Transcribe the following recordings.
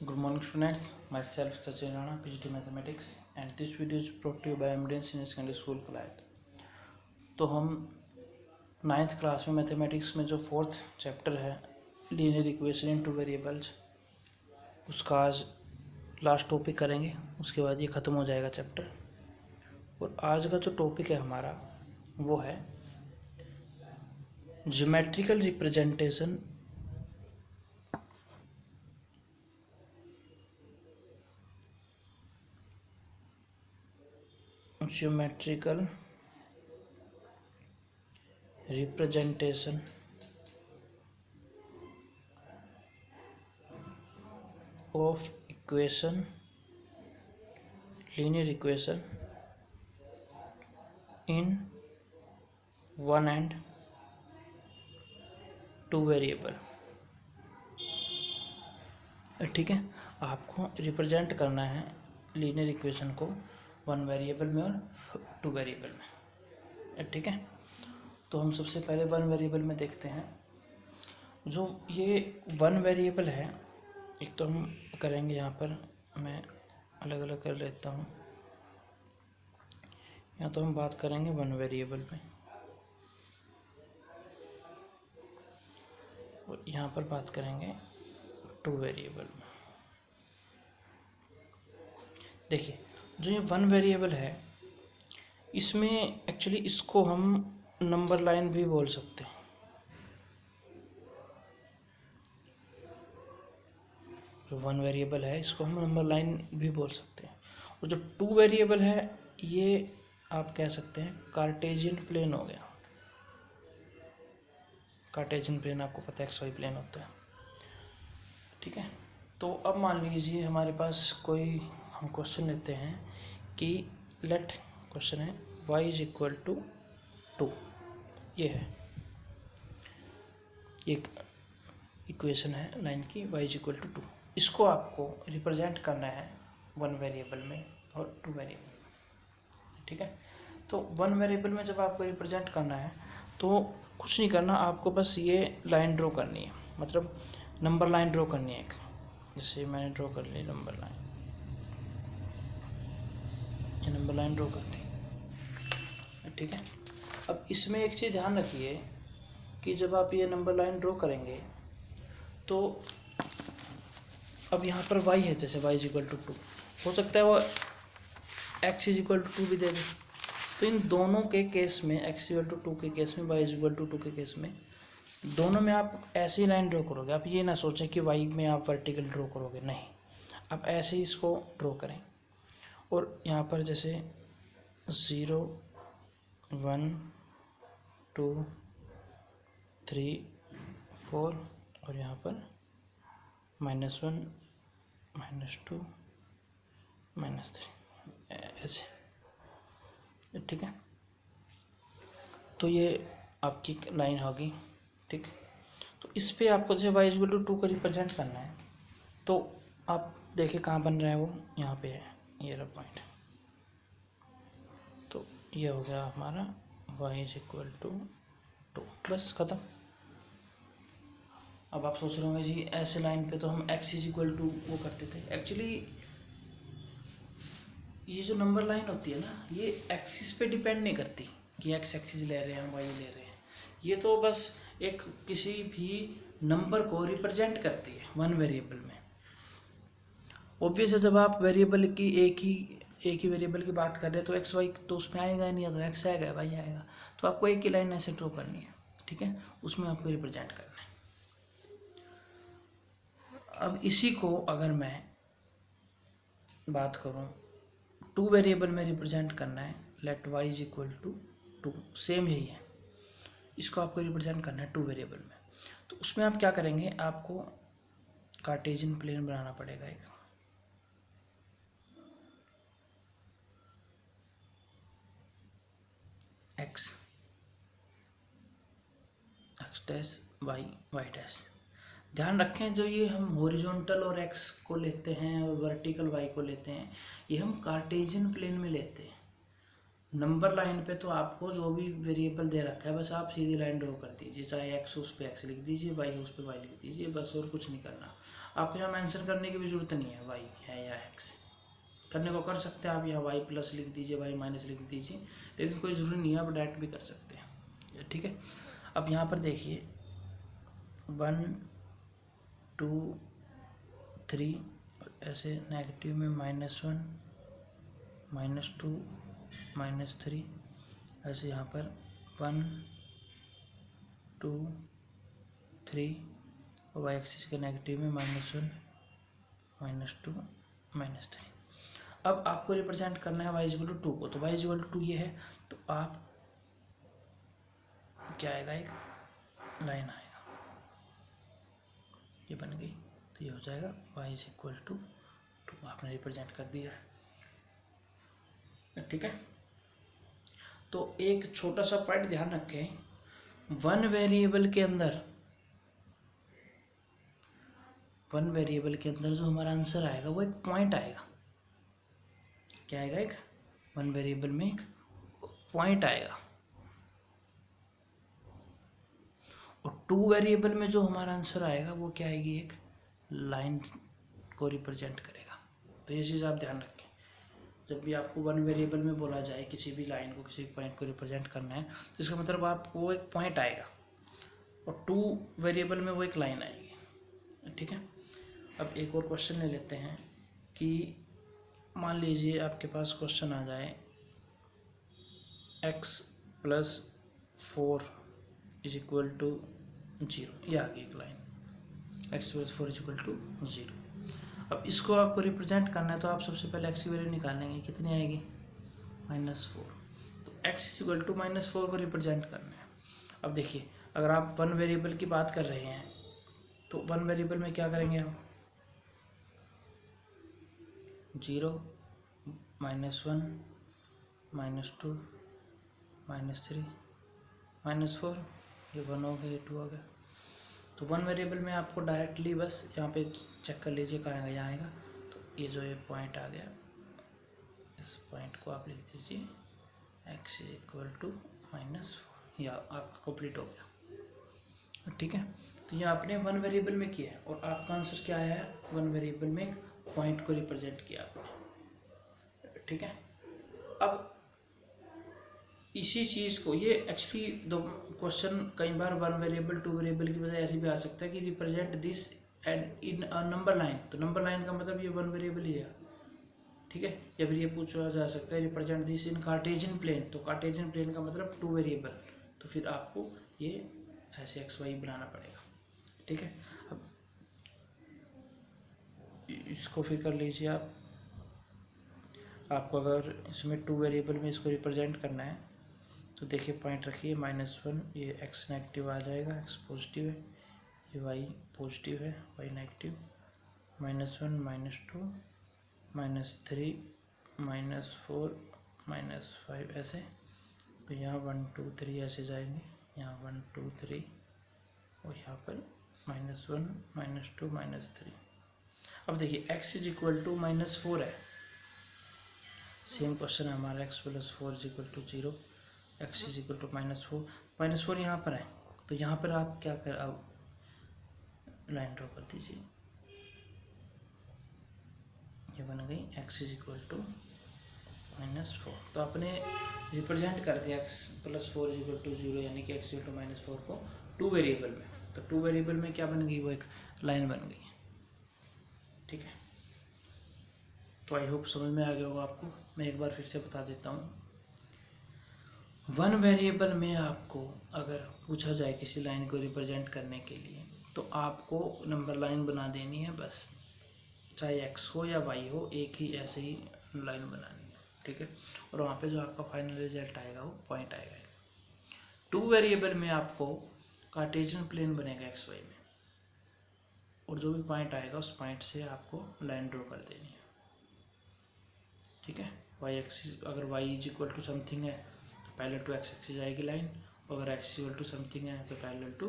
Good morning students, myself Sachin Rana, PhD Mathematics, and this video is brought to you by Emerald Senior Secondary School Colide। तो हम 9th class में mathematics में जो 4th chapter है linear equation in two variables, उसका आज last topic करेंगे। उसके बाद ये ख़त्म हो जाएगा चैप्टर। और आज का जो टॉपिक है हमारा वो है geometrical representation geometrical representation of equation linear equation in one and two variable. ठीक है, आपको रिप्रेजेंट करना है लीनियर इक्वेशन को वन वेरिएबल में और टू वेरिएबल में। ठीक है, तो हम सबसे पहले वन वेरिएबल में देखते हैं। जो ये वन वेरिएबल है, एक तो हम करेंगे, यहाँ पर मैं अलग अलग कर लेता हूँ। यहाँ तो हम बात करेंगे वन वेरिएबल में और यहाँ पर बात करेंगे टू वेरिएबल में। देखिए, जो ये वन वेरिएबल है इसमें एक्चुअली इसको हम नंबर लाइन भी बोल सकते हैं। जो वन वेरिएबल है इसको हम नंबर लाइन भी बोल सकते हैं। और जो टू वेरिएबल है ये आप कह सकते हैं कार्टेशियन प्लेन हो गया। कार्टेशियन प्लेन आपको पता है एक्स वाई प्लेन होता है। ठीक है, तो अब मान लीजिए हमारे पास कोई हम क्वेश्चन लेते हैं कि लेट क्वेश्चन है y इज इक्वल टू 2। ये है एक इक्वेशन है लाइन की y इज इक्वल टू 2। इसको आपको रिप्रेजेंट करना है वन वेरिएबल में और टू वेरिएबल में। ठीक है, तो वन वेरिएबल में जब आपको रिप्रेजेंट करना है तो कुछ नहीं करना, आपको बस ये लाइन ड्रॉ करनी है, मतलब नंबर लाइन ड्रॉ करनी है एक। जैसे मैंने ड्रॉ कर ली नंबर लाइन, ये नंबर लाइन ड्रॉ कर दी। ठीक है, अब इसमें एक चीज़ ध्यान रखिए कि जब आप ये नंबर लाइन ड्रॉ करेंगे तो अब यहाँ पर y है, जैसे y इज इक्वल टू 2, हो सकता है वो x इज इक्वल टू 2 भी दे दे। तो इन दोनों के केस में, x इक्वल टू 2 के केस में, y इज इक्वल टू 2 के केस में, दोनों में आप ऐसी लाइन ड्रॉ करोगे। आप ये ना सोचें कि y में आप वर्टिकल ड्रॉ करोगे, नहीं, आप ऐसे ही इसको ड्रॉ करें। और यहाँ पर जैसे 0 1 2 3 4 और यहाँ पर -1 -2 -3 ऐसे। ठीक है, तो ये आपकी लाइन होगी। ठीक, तो इस पे आपको जैसे y इक्वल टू 2 को रिप्रेजेंट करना है तो आप देखिए कहाँ बन रहा है, वो यहाँ पे है, ये रहा पॉइंट। तो ये हो गया हमारा y इज इक्वल टू 2, बस ख़त्म। अब आप सोच रहे होंगे जी ऐसे लाइन पे तो हम x इज इक्वल टू वो करते थे। एक्चुअली ये जो नंबर लाइन होती है ना, ये एक्सिस पे डिपेंड नहीं करती कि x एक्सिस ले रहे हैं हम y ले रहे हैं। ये तो बस एक किसी भी नंबर को रिप्रेजेंट करती है वन वेरिएबल में। ऑब्वियस है, जब आप वेरिएबल की एक ही वेरिएबल की बात कर रहे हैं तो एक्स वाई तो उसमें आएगा ही नहीं, या तो एक्स आएगा या वाई आएगा। तो आपको एक ही लाइन ऐसे ड्रॉ करनी है। ठीक है, उसमें आपको रिप्रेजेंट करना है। अब इसी को अगर मैं बात करूं टू वेरिएबल में रिप्रेजेंट करना है, let y is equal to 2, same यही है, इसको आपको रिप्रेजेंट करना है टू वेरिएबल में। तो उसमें आप क्या करेंगे, आपको कार्टेशियन प्लेन बनाना पड़ेगा एक। x dash y dash. ध्यान रखें, जो ये हम हॉरिजॉन्टल और x को लेते हैं और वर्टिकल y को लेते हैं, ये हम कार्टेशियन प्लेन में लेते हैं। नंबर लाइन पे तो आपको जो भी वेरिएबल दे रखा है बस आप सीधी लाइन ड्रॉ कर दीजिए, चाहे एक्स उस पर एक्स लिख दीजिए, वाई उस पर वाई लिख दीजिए, बस और कुछ नहीं करना। आपको यहाँ मेंशन करने की भी ज़रूरत नहीं है वाई है या एक्स, करने को कर सकते हैं आप, यहाँ वाई प्लस लिख दीजिए, वाई माइनस लिख दीजिए, लेकिन कोई ज़रूरी नहीं है, आप डायरेक्ट भी कर सकते हैं, ठीक है। अब यहाँ पर देखिए 1 2 3 ऐसे नेगेटिव में -1 -2 -3, ऐसे यहाँ पर 1 2 3 और वाई एक्सिस के नेगेटिव में -1 -2 -3। अब आपको रिप्रेजेंट करना है y=2 को, तो y=2 ये है, तो आप क्या आएगा, एक लाइन आएगा, ये बन गई, तो ये हो जाएगा y=2, आपने रिप्रेजेंट कर दिया है, ठीक है। तो एक छोटा सा पॉइंट ध्यान रखें, वन वेरिएबल के अंदर जो हमारा आंसर आएगा वो एक पॉइंट आएगा, क्या आएगा, एक वन वेरिएबल में एक पॉइंट आएगा, और टू वेरिएबल में जो हमारा आंसर आएगा वो क्या आएगी, एक लाइन को रिप्रेजेंट करेगा। तो ये चीज़ आप ध्यान रखें, जब भी आपको वन वेरिएबल में बोला जाए किसी भी लाइन को, किसी पॉइंट को रिप्रेजेंट करना है, तो इसका मतलब आपको एक पॉइंट आएगा, और टू वेरिएबल में वो एक लाइन आएगी, ठीक है। अब एक और क्वेश्चन ले लेते हैं कि मान लीजिए आपके पास क्वेश्चन आ जाए x+4 = 0, ये आ गई एक लाइन, x+4 = 0। अब इसको आपको रिप्रेजेंट करना है, तो आप सबसे पहले x की वैल्यू निकालेंगे, कितनी आएगी, -4, तो x = -4 को रिप्रेजेंट करना है। अब देखिए, अगर आप वन वेरिएबल की बात कर रहे हैं, तो वन वेरिएबल में क्या करेंगे हम, 0 -1 -2 -3 -4, ये 1 हो गया, ये 2 हो गया। तो वन वेरिएबल में आपको डायरेक्टली बस यहाँ पे चेक कर लीजिए कहाँ आएगा, यहाँ आएगा, तो ये जो ये पॉइंट आ गया, इस पॉइंट को आप लिख दीजिए x = -4, या आपका कंप्लीट हो गया, ठीक है। तो ये आपने वन वेरिएबल में किया है, और आपका आंसर क्या आया है, वन वेरिएबल में एक पॉइंट को रिप्रेजेंट किया आपने, ठीक है। अब इसी चीज़ को, ये एक्चुअली दो क्वेश्चन कई बार वन वेरिएबल टू वेरिएबल की बजाय ऐसे भी आ सकता है कि represent this and in a number line, तो नंबर लाइन का मतलब ये वन वेरिएबल ही है, ठीक है। या फिर ये पूछा जा सकता है represent this in Cartesian plane, तो कार्टेशियन प्लेन का मतलब टू वेरिएबल, तो फिर आपको ये ऐसे XY बनाना पड़ेगा, ठीक है। अब इसको फिर कर लीजिए आप, आपको अगर इसमें टू वेरिएबल में इसको रिप्रेजेंट करना है, तो देखिए पॉइंट रखिए -1, ये x नेगेटिव आ जाएगा, x पॉजिटिव है, ये y पॉजिटिव है, y नेगेटिव, -1 -2 -3 -4 -5 ऐसे, तो यहाँ 1 2 3 ऐसे जाएंगे, यहाँ 1 2 3, और यहाँ पर -1 -2 -3। अब देखिए x = -4 है, सेम क्वेश्चन है हमारा, x+4 = 0, x = -4 यहाँ पर है, तो यहाँ पर आप क्या कर, अब लाइन ड्रॉ कर दीजिए, ये बन गई x = -4, तो आपने रिप्रेजेंट कर दिया x+4 = 0, यानी कि x = -4 को टू वेरिएबल में, तो टू वेरिएबल में क्या बन गई, वो एक लाइन बन गई, ठीक है। तो आई होप समझ में आ गया होगा आपको, मैं एक बार फिर से बता देता हूँ। वन वेरिएबल में आपको अगर पूछा जाए किसी लाइन को रिप्रेजेंट करने के लिए, तो आपको नंबर लाइन बना देनी है बस, चाहे x हो या y हो, एक ही ऐसे ही लाइन बनानी है, ठीक है। और वहाँ पे जो आपका फाइनल रिजल्ट आएगा वो पॉइंट आएगा। टू वेरिएबल में आपको कार्टेशियन प्लेन बनेगा XY में, और जो भी पॉइंट आएगा उस पॉइंट से आपको लाइन ड्रॉ कर देनी है, ठीक है। y एक्सिस, अगर y = समथिंग है तो पैरेलल टू x एक्सिस आएगी लाइन, और अगर x = समथिंग है तो पैरेलल टू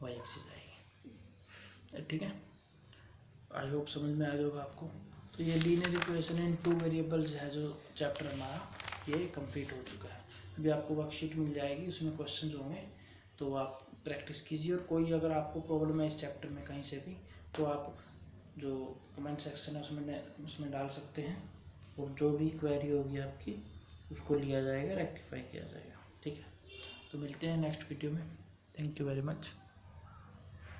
y एक्सिस आएगी, ठीक है। आई होप समझ में आ जाएगा आपको। तो ये linear equation in two variables है जो चैप्टर हमारा ये कंप्लीट हो चुका है। अभी आपको वर्कशीट मिल जाएगी, उसमें क्वेश्चंस होंगे, तो आप प्रैक्टिस कीजिए। और कोई अगर आपको प्रॉब्लम है इस चैप्टर में कहीं से भी, तो आप जो कमेंट सेक्शन है उसमें डाल सकते हैं, और जो भी क्वेरी होगी आपकी उसको लिया जाएगा, रेक्टिफाई किया जाएगा। ठीक है, तो मिलते हैं नेक्स्ट वीडियो में। Thank you very much.